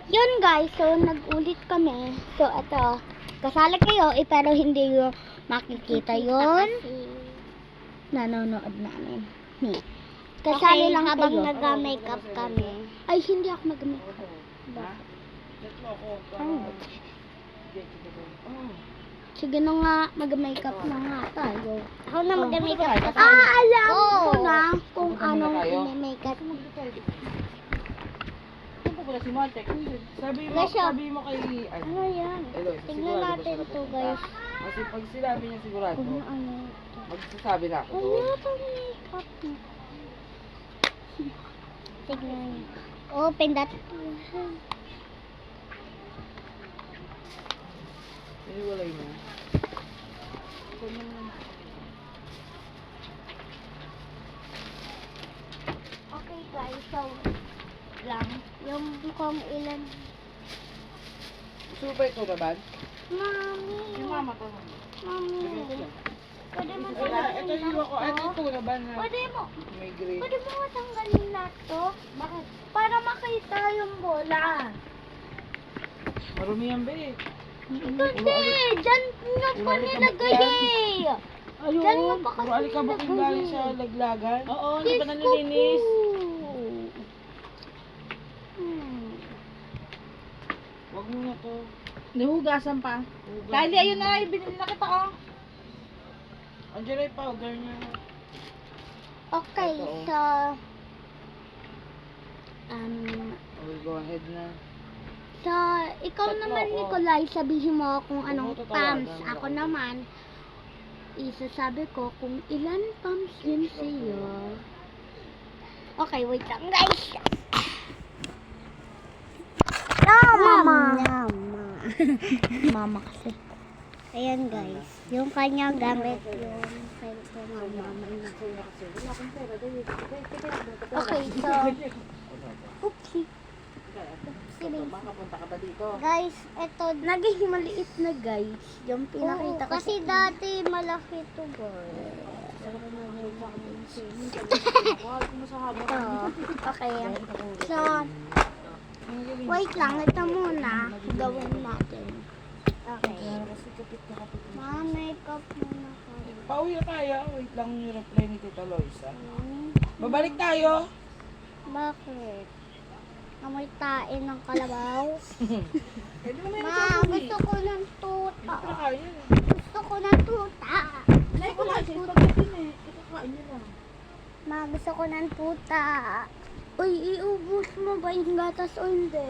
Yun guys, so nag-ulit kami. So ito, kasali kayo pero hindi yung makikita yun. Nanonood namin. Kasali lang habang kayo. nag-makeup kami. Ay, hindi ako mag-makeup. Sige na nga, mag-makeup na nga tayo. Ako na mag-makeup ka. Alam ko na kung anong i-makeup. Ano pala si Matek? Sabi mo kay... Ano yan? Tingnan natin to guys. Kasi pag sinabi niya sigurado, Kung ano. magsasabi na ako doon. Wala pang makeup na. Tignan niyo. Open that. Iniwalay mo. Okay guys, so lang. Yung kung ilan. Gusto mo ba ito naman? Mami. Yung mama ko. Mami. Pwede mo Ito tanggalin yung ako. Ito naman na Pwede mo. may gray. Pwede mo matanggalin na to. Bakit? Para makita yung bola. Marumi yan ba eh. Hindi. Diyan nyo pa nilagay eh. Diyan mo pa kasi Puro alikabok yung galing sa laglagan. Oo, hindi pa nalilinis. Wag mo na to. Nahugasan pa. Kylie, ayun na, ibinili na kita oh. Andiyan na yung powder niya. Okay, so Okay, go ahead na. so ikaw naman Nicolay, sabihin mo kung anong tatawagan pumps. mo? Ako naman isasabi ko kung ilan pumps yun sa'yo. Okay, wait lang guys. Mama. Mama kasi. Ayan guys. Yung kanyang gamit yung cellphone ng mama niya. Okay, so oopsie. Makapunta ka ba dito? Guys, ito. Naging maliit na guys. Yung pinakita ko. Kasi dati malaki to guys. Ito. Okay. So, wait lang. Ito muna. Gawin natin. Okay. Ma-makeup muna tayo. Pauwi na tayo. Wait lang yung reply ni Tita Loisa. Babalik tayo. Bakit? Amoy tain ng kalabaw. Ma, gusto ko ng tuta. Gusto ko ng tuta. Ma, gusto ko ng tuta. Uy, iubos mo ba yung gatas o hindi?